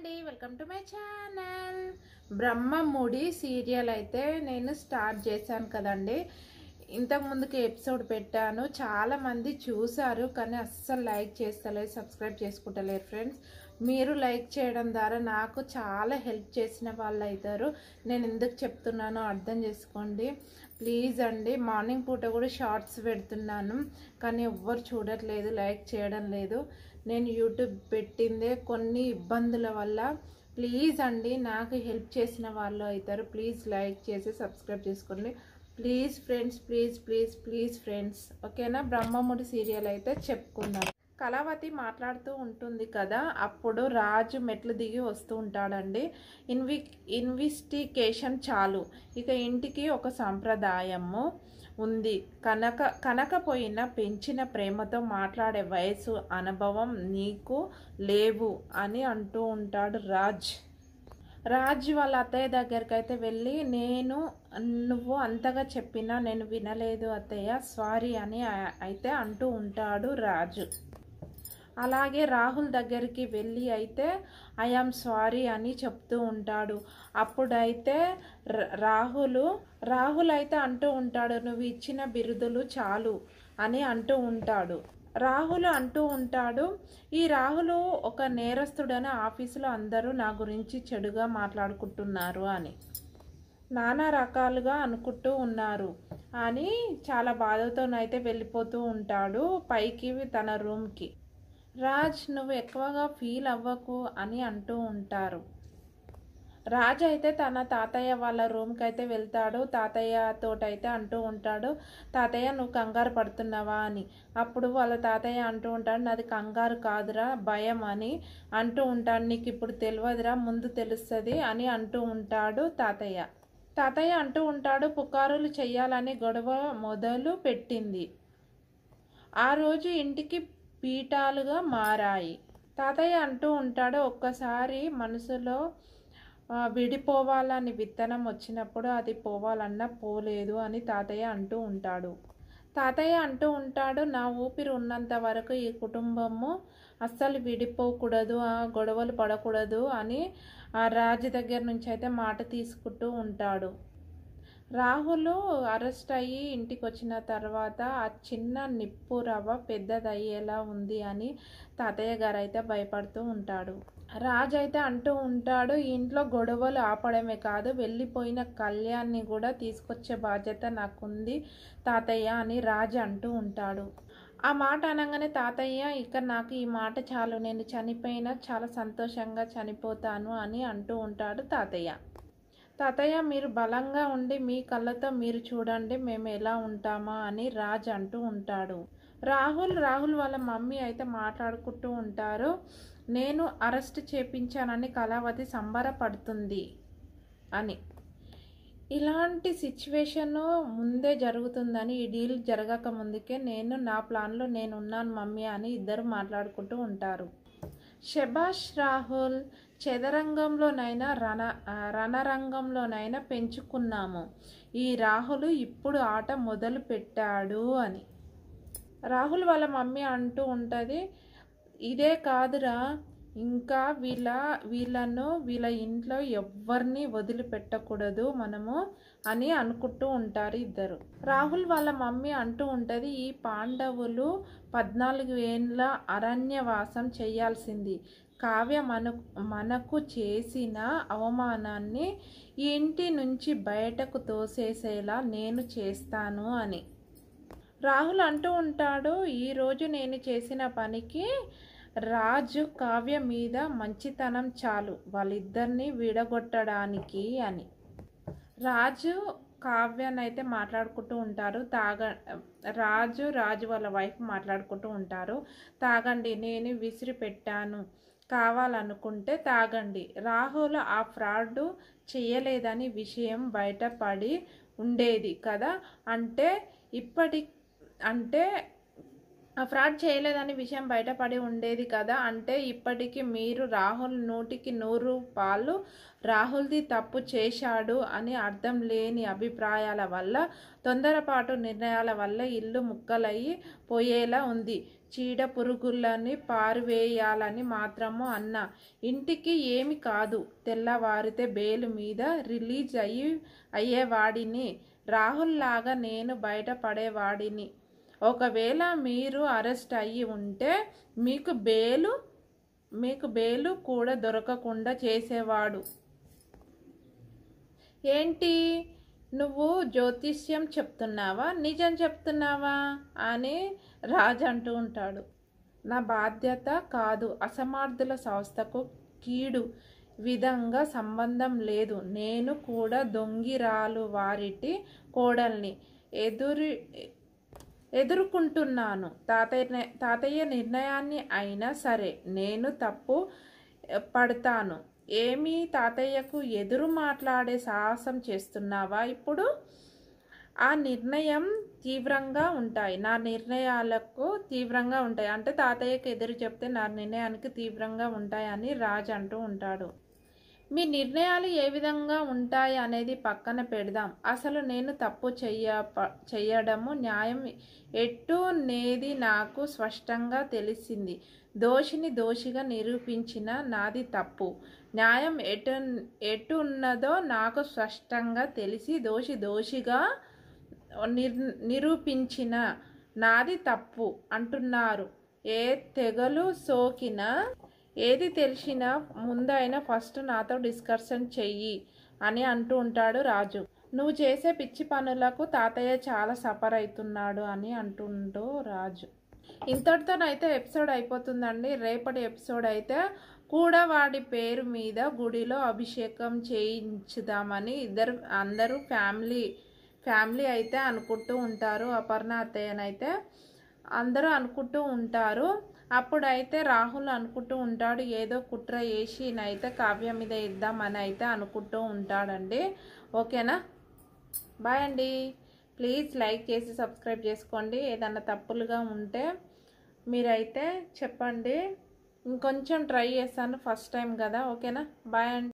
అండి, welcome to my channel. Brahmamudi serial అయితే నేను స్టార్ట్ చేశాను కదండి. ఇంతకు ముందుకి ఎపిసోడ్ పెట్టాను, చాలా మంది చూసారు కానీ అస్సలు లైక్ చేస్తలేరు, సబ్స్క్రైబ్ చేసుకుంటలేరు. ఫ్రెండ్స్, మీరు లైక్ చేయడం ద్వారా నాకు చాలా హెల్ప్ చేసిన వాళ్ళు అవుతారు. నేను ఎందుకు చెప్తున్నానో అర్థం చేసుకోండి ప్లీజ్ అండి. మార్నింగ్ పూట కూడా షార్ట్స్ పెడుతున్నాను కానీ ఎవ్వరు చూడట్లేదు, లైక్ చేయడం లేదు. నేను యూట్యూబ్ పెట్టిందే కొన్ని ఇబ్బందుల వల్ల. ప్లీజ్ అండి, నాకు హెల్ప్ చేసిన వాళ్ళు అవుతారు. ప్లీజ్ లైక్ చేసి సబ్స్క్రైబ్ చేసుకోండి please friends, please please please friends, ఓకేనా. బ్రహ్మముడి సీరియల్ అయితే చెప్పుకుందాం. కళావతి మాట్లాడుతూ ఉంటుంది కదా, అప్పుడు రాజు మెట్లు దిగి వస్తూ ఉంటాడండి. ఇన్వెస్టిగేషన్ చాలు, ఇక ఇంటికి ఒక సంప్రదాయము ఉంది. కనకపోయిన పెంచిన ప్రేమతో మాట్లాడే వయసు, అనుభవం నీకు లేవు అని అంటూ ఉంటాడు రాజ్ వాళ్ళ అత్తయ్య దగ్గరికి అయితే వెళ్ళి, నువ్వు అంతగా చెప్పినా నేను వినలేదు అత్తయ్య, సారీ అని అయితే అంటూ ఉంటాడు రాజు. అలాగే రాహుల్ దగ్గరికి వెళ్ళి అయితే ఐఆమ్ సారీ అని చెప్తూ ఉంటాడు. అప్పుడైతే రాహుల్ అయితే అంటూ ఉంటాడు, నువ్వు ఇచ్చిన బిరుదులు చాలు అని అంటూ ఉంటాడు. రాహుల్ అంటూ ఉంటాడు, ఈ రాహుల్ ఒక నేరస్తుడని ఆఫీసులో అందరూ నా గురించి చెడుగా మాట్లాడుకుంటున్నారు అని, నానా రకాలుగా అనుకుంటూ ఉన్నారు అని చాలా బాధతోనైతే వెళ్ళిపోతూ ఉంటాడు పైకి తన రూమ్కి. రాజ్, నువ్వు ఎక్కువగా ఫీల్ అవ్వకు అని అంటూ ఉంటారు. రాజ్ అయితే తన తాతయ్య వాళ్ళ రూమ్కి అయితే వెళ్తాడు. తాతయ్య తోటైతే అంటూ ఉంటాడు, తాతయ్య నువ్వు కంగారు పడుతున్నావా అని. అప్పుడు వాళ్ళ తాతయ్య అంటూ ఉంటాడు, నాది కంగారు కాదురా, భయం అని అంటూ ఉంటాడు. నీకు ఇప్పుడు తెలియదురా, ముందు తెలుస్తుంది అని అంటూ ఉంటాడు తాతయ్య అంటూ ఉంటాడు, పుకారులు చెయ్యాలని గొడవ మొదలు పెట్టింది. ఆ రోజు ఇంటికి పీఠాలుగా మారాయి. తాతయ్య అంటూ ఉంటాడు, ఒక్కసారి మనసులో విడిపోవాలని విత్తనం వచ్చినప్పుడు అది పోవాలన్నా పోలేదు అని తాతయ్య అంటూ ఉంటాడు, నా ఊపిరి ఉన్నంత వరకు ఈ కుటుంబము అస్సలు విడిపోకూడదు, గొడవలు పడకూడదు అని ఆ రాజు దగ్గర నుంచి అయితే మాట తీసుకుంటూ ఉంటాడు. రాహుల్ అరెస్ట్ అయ్యి ఇంటికి వచ్చిన తర్వాత ఆ చిన్న నిప్పు రవ్వ పెద్దదయ్యేలా ఉంది అని తాతయ్య గారు అయితే భయపడుతూ ఉంటాడు. రాజ్ అయితే అంటూ ఉంటాడు, ఇంట్లో గొడవలు ఆపడమే కాదు, వెళ్ళిపోయిన కళ్యాణ్ని కూడా తీసుకొచ్చే బాధ్యత నాకుంది తాతయ్య అని రాజ్ అంటూ ఉంటాడు. ఆ మాట అనగానే తాతయ్య, ఇక నాకు ఈ మాట చాలు, నేను చనిపోయినా చాలా సంతోషంగా చనిపోతాను అని అంటూ ఉంటాడు తాతయ్య, మీరు బలంగా ఉండి మీ కళ్ళతో మీరు చూడండి మేము ఎలా ఉంటామా అని రాజ్ అంటూ ఉంటాడు. రాహుల్ వాళ్ళ మమ్మీ అయితే మాట్లాడుకుంటూ ఉంటారు, నేను అరెస్ట్ చేపించానని కళావతి సంబరపడుతుంది అని. ఇలాంటి సిచ్యువేషన్ ముందే జరుగుతుందని, ఈ డీల్ జరగక ముందుకే నా ప్లాన్లో నేను ఉన్నాను మమ్మీ అని ఇద్దరు మాట్లాడుకుంటూ ఉంటారు. శభాష్ రాహుల్, చదరంగంలోనైనా రణరంగంలోనైనా పెంచుకున్నాము. ఈ రాహుల్ ఇప్పుడు ఆట మొదలు పెట్టాడు అని. రాహుల్ వాళ్ళ మమ్మీ అంటూ ఉంటుంది, ఇదే కాదురా, ఇంకా వీళ్ళ ఇంట్లో ఎవ్వరిని వదిలిపెట్టకూడదు మనము అని అనుకుంటూ ఉంటారు ఇద్దరు. రాహుల్ వాళ్ళ మమ్మీ అంటూ ఉంటుంది, ఈ పాండవులు 14 ఏళ్ళ అరణ్యవాసం చేయాల్సింది. కావ్య మనకు చేసిన అవమానాన్ని ఈ ఇంటి నుంచి బయటకు తోసేసేలా నేను చేస్తాను అని. రాహుల్ అంటూ ఉంటాడు, ఈరోజు నేను చేసిన పనికి రాజు కావ్య మీద మంచితనం చాలు వాళ్ళిద్దరిని విడగొట్టడానికి అని. రాజు కావ్యనైతే మాట్లాడుకుంటూ ఉంటారు. రాజు వాళ్ళ వైఫ్ మాట్లాడుకుంటూ ఉంటారు, తాగండి, నేను విసిరి పెట్టాను, కావాలనుకుంటే తాగండి. రాహుల్ ఆ ఫ్రాడ్ చేయలేదని విషయం బయటపడి ఉండేది కదా, అంటే ఆ ఫ్రాడ్ చేయలేదని విషయం బయటపడి ఉండేది కదా. అంటే ఇప్పటికీ మీరు రాహుల్ 100% రాహుల్ది తప్పు చేశాడు అని అర్థం లేని అభిప్రాయాల వల్ల, తొందరపాటు నిర్ణయాల వల్ల ఇల్లు ముక్కలయ్యి పోయేలా ఉంది. చీడ పురుగులని పారివేయాలని మాత్రము అన్నా. ఇంటికి ఏమి కాదు, తెల్లవారితే బెయిల్ మీద రిలీజ్ అయ్యేవాడిని. రాహుల్ లాగా నేను బయటపడేవాడిని. ఒకవేళ మీరు అరెస్ట్ అయ్యి ఉంటే మీకు బెయిలు కూడా దొరకకుండా చేసేవాడు. ఏంటి, నువ్వు జ్యోతిష్యం చెప్తున్నావా, నిజం చెప్తున్నావా అని రాజు అంటూ ఉంటాడు. నా బాధ్యత కాదు, అసమర్థుల సంస్థకు కీడు విధంగా సంబంధం లేదు. నేను కూడా దొంగిరాలు వారిటి కోడల్ని ఎదుర్కొంటున్నాను. తాతయ్య నిర్ణయాన్ని అయినా సరే నేను తప్పు పడతాను. ఏమీ తాతయ్యకు ఎదురు మాట్లాడే సాహసం చేస్తున్నావా ఇప్పుడు? ఆ నిర్ణయం తీవ్రంగా ఉంటాయి, నా నిర్ణయాలకు తీవ్రంగా ఉంటాయి. అంటే తాతయ్యకు ఎదురు చెప్తే నా నిర్ణయానికి తీవ్రంగా ఉంటాయని రాజు అంటూ ఉంటాడు. మీ నిర్ణయాలు ఏ విధంగా ఉంటాయి అనేది పక్కన పెడదాం. అసలు నేను తప్పు చెయ్యడము న్యాయం ఎటునేది నాకు స్పష్టంగా తెలిసింది. దోషిని దోషిగా నిరూపించిన నాది తప్పు. న్యాయం ఎటు ఉన్నదో నాకు స్పష్టంగా తెలిసి దోషిగా నిరూపించిన నాది తప్పు అంటున్నారు. ఏ తెగలు సోకినా ఏది తెలిసినా ముందైనా ఫస్ట్ నాతో డిస్కషన్ చెయ్యి అని అంటూ ఉంటాడు రాజు. నువ్వు చేసే పిచ్చి పనులకు తాతయ్య చాలా సఫర్ అవుతున్నాడు అని అంటుండో రాజు. ఇంతటితోనైతే ఎపిసోడ్ అయిపోతుందండి. రేపటి ఎపిసోడ్ అయితే కూడా వాడి పేరు మీద గుడిలో అభిషేకం చేయించుదామని అందరూ ఫ్యామిలీ అయితే అనుకుంటూ ఉంటారు. అపర్ణ అత్తయ్యనైతే అందరూ అనుకుంటూ ఉంటారు. అప్పుడైతే రాహుల్ అనుకుంటూ ఉంటాడు, ఏదో కుట్ర వేసి నైతే కావ్య మీద ఇద్దామని అయితే అనుకుంటూ ఉంటాడండి. ఓకేనా, బాయ్ అండి. ప్లీజ్ లైక్ చేసి సబ్స్క్రైబ్ చేసుకోండి. ఏదన్నా తప్పులుగా ఉంటే మీరైతే చెప్పండి, ఇంకొంచెం ట్రై చేస్తాను, ఫస్ట్ టైం కదా. ఓకేనా, బాయ్ అండి.